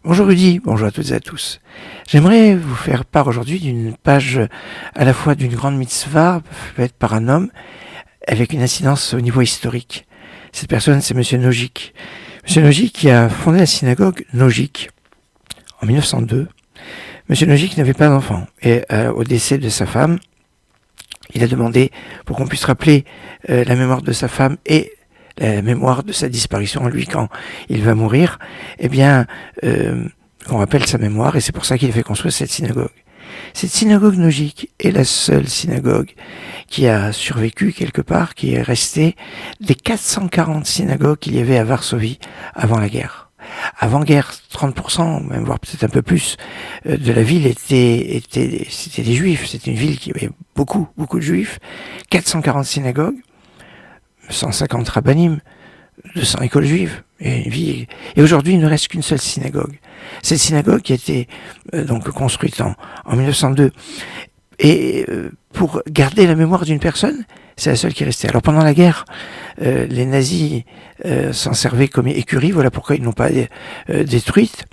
Bonjour Rudy, bonjour à toutes et à tous. J'aimerais vous faire part aujourd'hui d'une page à la fois d'une grande mitzvah faite par un homme avec une incidence au niveau historique. Cette personne, c'est Monsieur Nogic. Monsieur Nogic qui a fondé la synagogue Nogic en 1902. Monsieur Nogic n'avait pas d'enfant et au décès de sa femme, il a demandé pour qu'on puisse rappeler la mémoire de sa femme et la mémoire de sa disparition, lui, quand il va mourir, qu'on rappelle sa mémoire, et c'est pour ça qu'il a fait construire cette synagogue. Cette synagogue Nogic est la seule synagogue qui a survécu quelque part, qui est restée des 440 synagogues qu'il y avait à Varsovie avant la guerre. Avant-guerre, 30%, même voire peut-être un peu plus, de la ville c'était des juifs. C'était une ville qui avait beaucoup de juifs. 440 synagogues, 150 rabbinim, 200 écoles juives. Et aujourd'hui, il ne reste qu'une seule synagogue. Cette synagogue qui a été donc construite en 1902. Et pour garder la mémoire d'une personne, c'est la seule qui est restée. Alors pendant la guerre, les nazis s'en servaient comme écurie, voilà pourquoi ils n'ont pas détruite.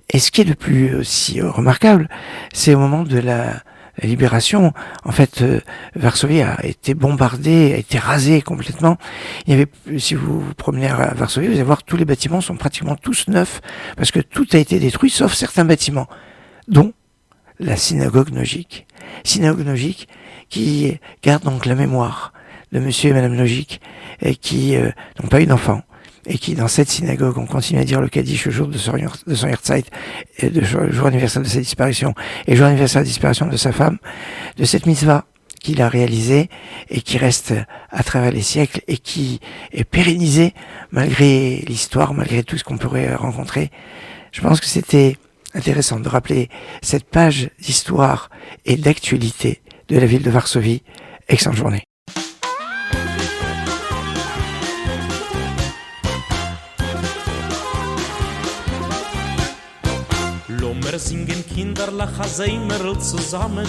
Et ce qui est le plus aussi remarquable, c'est au moment de la libération, en fait, Varsovie a été bombardée, a été rasée complètement. Il y avait, si vous vous promenez à Varsovie, vous allez voir tous les bâtiments sont pratiquement tous neufs, parce que tout a été détruit, sauf certains bâtiments, dont la synagogue Nogic. Synagogue Nogic qui garde donc la mémoire de monsieur et madame Nogic, et qui n'ont pas eu d'enfants, et qui, dans cette synagogue, ont continué à dire le Kaddish le jour de son Yahrzeit, et le jour anniversaire de sa disparition, et le jour anniversaire de la disparition de sa femme, de cette mitzvah qu'il a réalisée, et qui reste à travers les siècles, et qui est pérennisée, malgré l'histoire, malgré tout ce qu'on pourrait rencontrer. Je pense que c'était intéressant de rappeler cette page d'histoire et d'actualité de la ville de Varsovie. Excellente journée. Wir singen Kinderlach a Seimerl zusammen,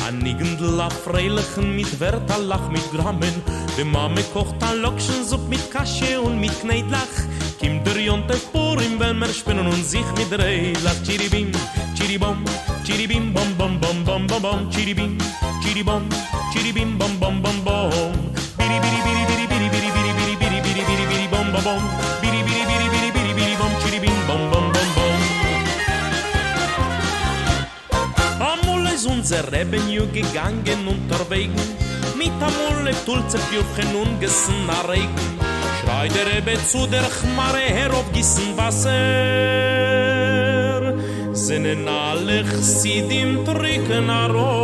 an Nigendl a Freilichen mit Wertalach mit Grammen. Die Mame kocht a Lokschensupp mit Kasche und mit Kneidlach. Kim der Jonte Purim, wenn wir spinnen und sich mit Reilach. Chiribim, chiribom, chiribim, bom, bom, bom, bom, bom, bom. Chiribim, chiribom, chiribim, bom, bom, bom, bom. Biri, biri, biri, biri, biri, biri, biri, biri, biri, biri, biri, biri, bom, bom, bom. Biri, biri, biri, biri, biri, biri, bom, chiribim, bom, bom, bom, bom. Unser Reben ju gegangen unterwegen, mit Amulle Tulze Pjuchen und gessen a Regen. Schrei der Rebbe zu der Chmare herauf gissen Wasser. Sinnen alle Chsidim trinken a Reus.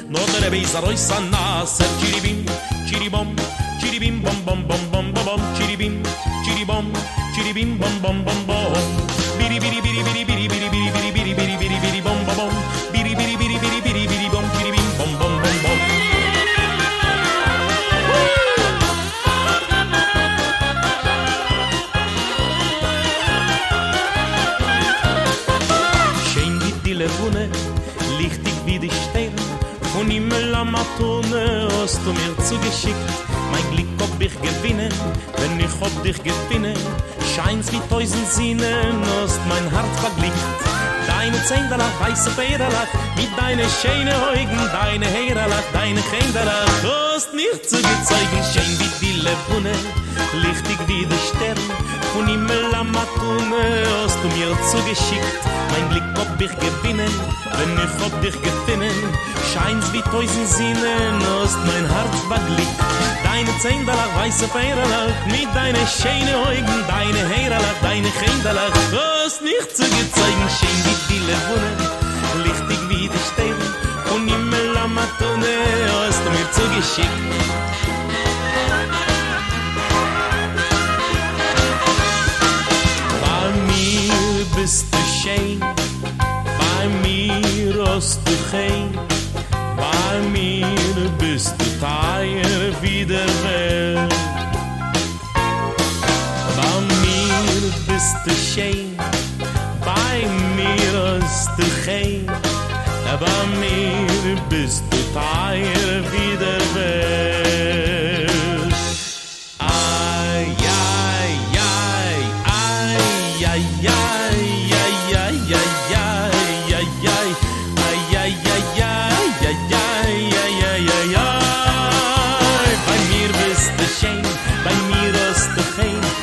No der Rebbe is a Reus a Nasser. Chiribim, chiribom, chiribim, bom, bom, bom, bom, bom, bom. Chiribim, chiribom, chiribim, bom, bom, bom, bom. Biri, biri, biri, biri, biri, biri, biri, biri, biri, biri, biri, biri, bom, bom, bom. Biri, biri, biri, biri, biri, biri, bom, chiribim, bom, bom, bom, bom. Schön wie die Levune, lichtig wie die Sterne. Von Himmel am Atone hast du mir zugeschickt. Mein Glück ob ich gewinne, wenn ich ob dich gewinne. Scheint's wie 1000 Sinnen, hast mein Herz verglickt. Deine Zehnerlach, weiße Federlach, mit deine schöne Augen, deine Heerlach, deine Kinderlach, hast nicht zu gezeugen. Schön wie die Levune, lichtig wie der Stern. Von Himmel am Atone hast du mir zugeschickt. Mein Glück ob ich gewinne, wenn ich ob dich gewinne. Scheint's wie 1000 Sinnen, hast mein Herz verglickt. Deine Zehnerlach, weiße Federlach, mit deine schöne Augen, deine Heerlach, deine Kinderlach, hast nicht zu gezeugen. Schön wie die Levune, lichtig wie der Stern. Von Himmel am Atone hast du mir zugeschickt. Bei mir bist du schön, bei mir hast du kein. Bei mir bist du teuer wie der Welt. Bei mir bist du schön, bei mir hast du kein. aber mir bist du teuer wie der Welt. Ay, ay, ay, ay, ay, ay, ay, ay, ay, ay, ay, ay. Ay, ay, ay, ay, ay, ay, ay, ay, ay, ay. Bei mir bist du schön, bei mir hast du fein.